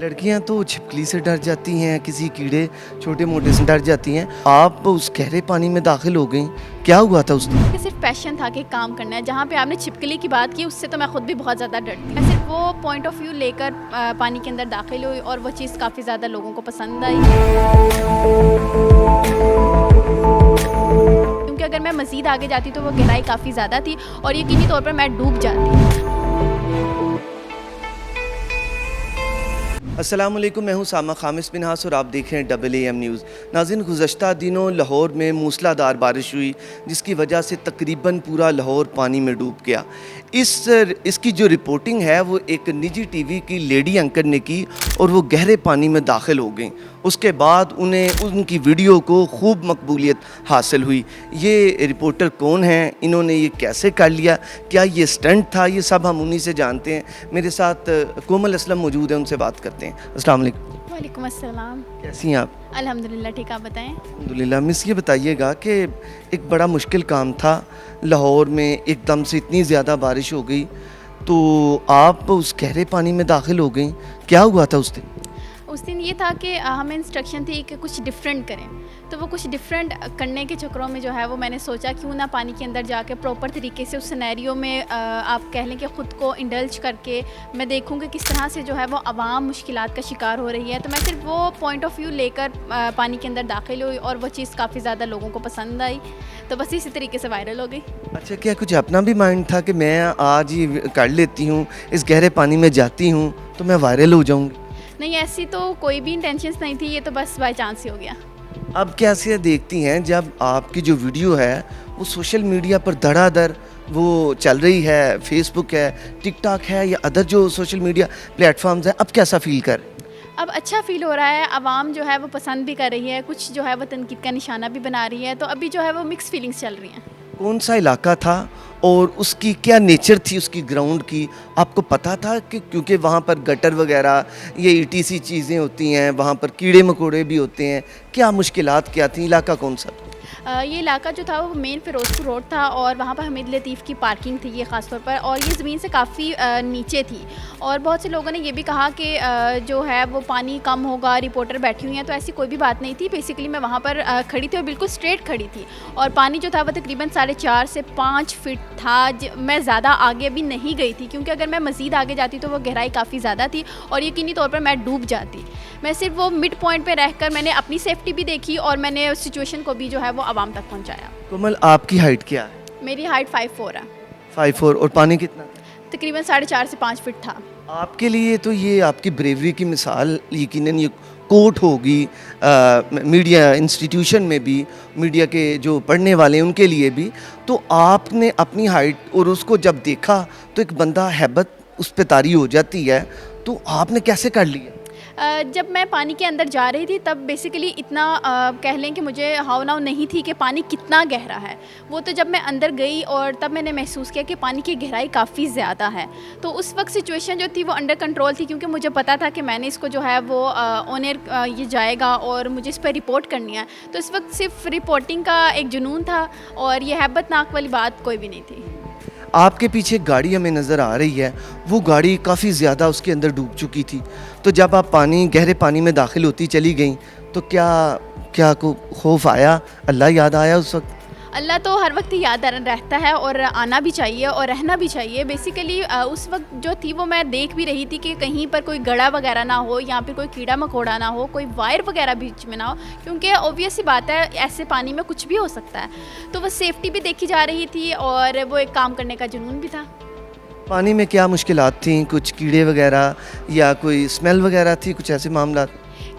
लड़कियां तो छिपकली से डर जाती हैं, किसी कीड़े छोटे मोटे से डर जाती हैं, आप उस गहरे पानी में दाखिल हो गई, क्या हुआ था उस दिन? कि सिर्फ पैशन था कि काम करना है। जहाँ पे आपने छिपकली की बात की उससे तो मैं खुद भी बहुत ज़्यादा डरती हूँ। मैं सिर्फ वो पॉइंट ऑफ व्यू लेकर पानी के अंदर दाखिल हुई और वो चीज़ काफ़ी ज़्यादा लोगों को पसंद आई, क्योंकि अगर मैं मज़ीद आगे जाती तो वो गहराई काफ़ी ज़्यादा थी और यकीनी तौर पर मैं डूब जाती। अस्सलामुअलैकुम, मैं हूं सामा खामिस बिनहास और आप देख रहे हैं AAM न्यूज़। नाज़रीन, गुज़श्ता दिनों लाहौर में मूसलाधार बारिश हुई जिसकी वजह से तकरीबन पूरा लाहौर पानी में डूब गया। इसकी जो रिपोर्टिंग है वो एक निजी टीवी की लेडी एंकर ने की और वो गहरे पानी में दाखिल हो गई। उसके बाद उन्हें उनकी वीडियो को खूब मकबूलियत हासिल हुई। ये रिपोर्टर कौन हैं, इन्होंने ये कैसे कर लिया, क्या ये स्टंट था, ये सब हम उन्हीं से जानते हैं। मेरे साथ कोमल असलम मौजूद है, उनसे बात करते हैं। अस्सलाम वालेकुम। वालेकुम अस्सलाम। कैसी हैं आप? अल्हम्दुलिल्लाह ठीक, आप बताएं। अल्हम्दुलिल्लाह। मिस, ये बताइएगा कि एक बड़ा मुश्किल काम था, लाहौर में एकदम से इतनी ज़्यादा बारिश हो गई तो आप उस गहरे पानी में दाखिल हो गई, क्या हुआ था उस दिन? उस दिन ये था कि हमें इंस्ट्रक्शन थी कि कुछ डिफरेंट करें, तो वो कुछ डिफरेंट करने के चक्करों में जो है वो मैंने सोचा क्यों ना पानी के अंदर जाके प्रॉपर तरीके से उस सिनेरियो में आप कह लें कि ख़ुद को इंडल्ज करके मैं देखूँ कि किस तरह से जो है वो आवाम मुश्किलात का शिकार हो रही है। तो मैं सिर्फ वो पॉइंट ऑफ व्यू लेकर पानी के अंदर दाखिल हुई और वो चीज़ काफ़ी ज़्यादा लोगों को पसंद आई, तो बस इसी तरीके से वायरल हो गई। अच्छा, क्या कुछ अपना भी माइंड था कि मैं आज ही कर लेती हूँ, इस गहरे पानी में जाती हूँ तो मैं वायरल हो जाऊँगी? नहीं, ऐसी तो कोई भी इंटेंशंस नहीं थी, ये तो बस बाय चांस ही हो गया। अब कैसे देखती हैं जब आपकी जो वीडियो है वो सोशल मीडिया पर धड़ाधड़ वो चल रही है, फेसबुक है, टिकटॉक है या अदर जो सोशल मीडिया प्लेटफॉर्म्स हैं, अब कैसा फील कर? अब अच्छा फ़ील हो रहा है, आवाम जो है वो पसंद भी कर रही है, कुछ जो है वो तनकीद का निशाना भी बना रही है, तो अभी जो है वो मिक्स फीलिंग्स चल रही हैं। कौन सा इलाका था और उसकी क्या नेचर थी, उसकी ग्राउंड की आपको पता था कि क्योंकि वहाँ पर गटर वगैरह ये ETC चीज़ें होती हैं, वहाँ पर कीड़े मकोड़े भी होते हैं, क्या मुश्किलात क्या थी, इलाका कौन सा था? ये इलाका जो था वो मेन फिरोजपुर रोड था और वहाँ पर हमीद लतीफ़ की पार्किंग थी ये ख़ास तौर पर, और ये ज़मीन से काफ़ी नीचे थी। और बहुत से लोगों ने ये भी कहा कि जो है वो पानी कम होगा, रिपोर्टर बैठी हुई हैं, तो ऐसी कोई भी बात नहीं थी। बेसिकली मैं वहाँ पर खड़ी थी और बिल्कुल स्ट्रेट खड़ी थी और पानी जो था वो तकरीबन 4.5 से 5 फीट था। मैं ज़्यादा आगे भी नहीं गई थी क्योंकि अगर मैं मज़ीद आगे जाती तो वो गहराई काफ़ी ज़्यादा थी और यकीनी तौर पर मैं डूब जाती। मैं सिर्फ वो मिड पॉइंट पे रहकर मैंने अपनी सेफ्टी भी देखी और मैंने उस सिचुएशन को भी जो है वो आवाम तक पहुंचाया। कोमल, आपकी हाइट क्या है? मेरी हाइट 5'4" है। 5'4", और पानी कितना था? तकरीबन 4.5 से 5 फीट था। आपके लिए तो ये आपकी ब्रेवरी की मिसाल यकीनन ये कोट होगी, मीडिया इंस्टीट्यूशन में भी, मीडिया के जो पढ़ने वाले हैं उनके लिए भी। तो आपने अपनी हाइट और उसको जब देखा तो एक बंदा हैबत उस पर तारी हो जाती है, तो आपने कैसे कर लिया? जब मैं पानी के अंदर जा रही थी तब बेसिकली इतना कह लें कि मुझे हाव नाव नहीं थी कि पानी कितना गहरा है। वो तो जब मैं अंदर गई और तब मैंने महसूस किया कि पानी की गहराई काफ़ी ज़्यादा है। तो उस वक्त सिचुएशन जो थी वो अंडर कंट्रोल थी क्योंकि मुझे पता था कि मैंने इसको जो है वो ऑन एयर ये जाएगा और मुझे इस पर रिपोर्ट करनी है। तो इस वक्त सिर्फ रिपोर्टिंग का एक जुनून था और ये हैबतनाक वाली बात कोई भी नहीं थी। आपके पीछे गाड़ी हमें नज़र आ रही है, वो गाड़ी काफ़ी ज़्यादा उसके अंदर डूब चुकी थी। तो जब आप गहरे पानी में दाखिल होती चली गई तो क्या को खौफ आया, अल्लाह याद आया उस वक्त? अल्लाह तो हर वक्त ही याद रहता है और आना भी चाहिए और रहना भी चाहिए। बेसिकली उस वक्त जो थी वो मैं देख भी रही थी कि कहीं पर कोई गड़ा वगैरह ना हो या फिर कोई कीड़ा मकोड़ा ना हो, कोई वायर वगैरह बीच में ना हो, क्योंकि ऑब्वियस सी बात है ऐसे पानी में कुछ भी हो सकता है। तो वो सेफ्टी भी देखी जा रही थी और वो एक काम करने का जुनून भी था। पानी में क्या मुश्किलात थी, कुछ कीड़े वगैरह या कोई स्मेल वगैरह थी, कुछ ऐसे मामला?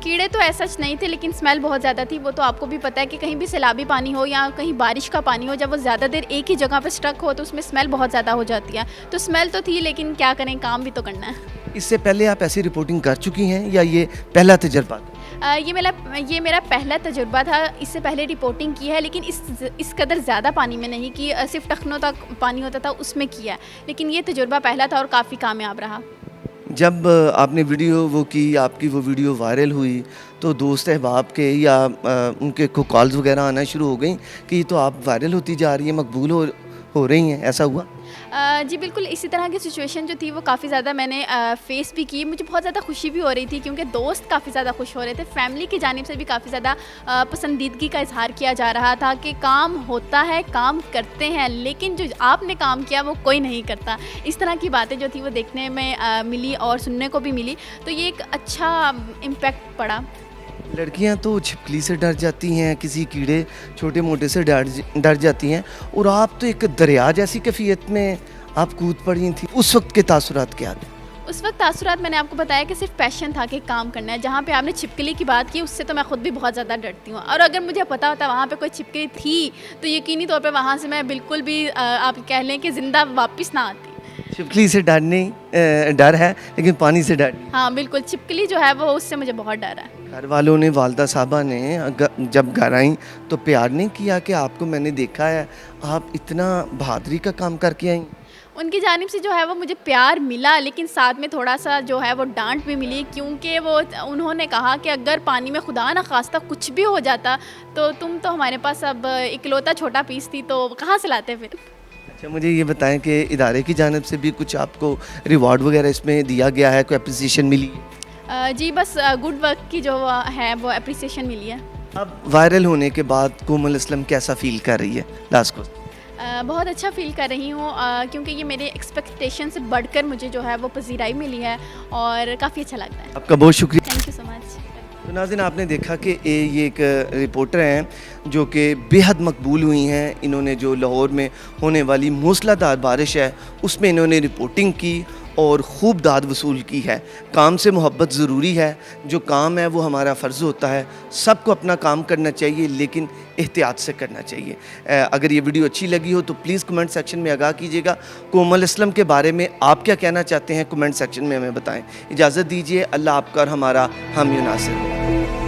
कीड़े तो ऐसा नहीं थे लेकिन स्मेल बहुत ज़्यादा थी। वो तो आपको भी पता है कि कहीं भी सैलाबी पानी हो या कहीं बारिश का पानी हो, जब वो ज़्यादा देर एक ही जगह पर स्टक हो तो उसमें स्मेल बहुत ज़्यादा हो जाती है। तो स्मेल तो थी लेकिन क्या करें, काम भी तो करना है। इससे पहले आप ऐसी रिपोर्टिंग कर चुकी हैं या ये पहला तजर्बा? ये मेरा पहला तजुर्बा था। इससे पहले रिपोर्टिंग की है लेकिन इस कदर ज़्यादा पानी में नहीं की, सिर्फ टखनों तक पानी होता था उसमें किया है, लेकिन ये तजुर्बा पहला था और काफ़ी कामयाब रहा। जब आपने वीडियो वो की, आपकी वो वीडियो वायरल हुई तो दोस्त अहबाब के या उनके को कॉल्स वगैरह आना शुरू हो गई कि तो आप वायरल होती जा रही हैं, मकबूल हो रही हैं, ऐसा हुआ? جی بالکل اسی طرح کی سچویشن جو تھی وہ کافی زیادہ میں نے فیس بھی کی. مجھے بہت زیادہ خوشی بھی ہو رہی تھی کیونکہ دوست کافی زیادہ خوش ہو رہے تھے, فیملی کی جانب سے بھی کافی زیادہ پسندیدگی کا اظہار کیا جا رہا تھا کہ کام ہوتا ہے, کام کرتے ہیں, لیکن جو آپ نے کام کیا وہ کوئی نہیں کرتا. اس طرح کی باتیں جو تھی وہ دیکھنے میں ملی اور سننے کو بھی ملی, تو یہ ایک اچھا امپیکٹ پڑا. لڑکیاں تو چھپکلی سے ڈر جاتی ہیں, کسی کیڑے چھوٹے موٹے سے ڈر جاتی ہیں, اور آپ تو ایک دریا جیسی کیفیت میں آپ کود پڑی تھیں. اس وقت کے تاثرات کیا تھے؟ اس وقت تاثرات میں نے آپ کو بتایا کہ صرف پیشن تھا کہ کام کرنا ہے. جہاں پہ آپ نے چھپکلی کی بات کی اس سے تو میں خود بھی بہت زیادہ ڈرتی ہوں, اور اگر مجھے پتا ہوتا وہاں پہ کوئی چھپکلی تھی تو یقینی طور پہ وہاں سے میں بالکل بھی آپ کہہ لیں کہ زندہ واپس نہ آتی. چھپکلی سے ڈر ہے لیکن پانی سے ڈر نہیں. ہاں بالکل, چھپکلی جو ہے وہ اس سے مجھے بہت ڈر ہے. گھر والوں نے, والدہ صاحبہ نے جب گھر آئیں تو پیار نہیں کیا کہ آپ کو میں نے دیکھا ہے آپ اتنا بہادری کا کام کر کے آئیں؟ ان کی جانب سے جو ہے وہ مجھے پیار ملا, لیکن ساتھ میں تھوڑا سا جو ہے وہ ڈانٹ بھی ملی, کیونکہ وہ انہوں نے کہا کہ اگر پانی میں خدا نہ خواستہ کچھ بھی ہو جاتا تو تم تو ہمارے پاس اب اکلوتا چھوٹا پیس تھی, تو کہاں سے لاتے پھر. اچھا, مجھے یہ بتائیں کہ ادارے کی جانب سے بھی کچھ آپ کو ریوارڈ وغیرہ اس میں دیا گیا ہے, کوئی اپریسیشن ملی ہے؟ جی بس گڈ ورک کی جو ہے وہ اپریسیشن ملی ہے. اب وائرل ہونے کے بعد کومل اسلم کیسا فیل کر رہی ہے؟ لاسٹ کو بہت اچھا فیل کر رہی ہوں, کیونکہ یہ میرے ایکسپیکٹیشن سے بڑھ کر مجھے جو ہے وہ پذیرائی ملی ہے اور کافی اچھا لگتا ہے. آپ کا بہت شکریہ. تھینک یو سو مچ. تو ناظرین, آپ نے دیکھا کہ یہ ایک رپورٹر ہیں جو کہ بے حد مقبول ہوئی ہیں. انہوں نے جو لاہور میں ہونے والی موسلا دھار بارش ہے اس میں انہوں نے رپورٹنگ کی اور خوب داد وصول کی ہے. کام سے محبت ضروری ہے, جو کام ہے وہ ہمارا فرض ہوتا ہے. سب کو اپنا کام کرنا چاہیے لیکن احتیاط سے کرنا چاہیے. اگر یہ ویڈیو اچھی لگی ہو تو پلیز کمنٹ سیکشن میں آگاہ کیجیے گا. کومل اسلم کے بارے میں آپ کیا کہنا چاہتے ہیں کمنٹ سیکشن میں ہمیں بتائیں. اجازت دیجیے, اللہ آپ کا اور ہمارا حامی و ناصر ہو.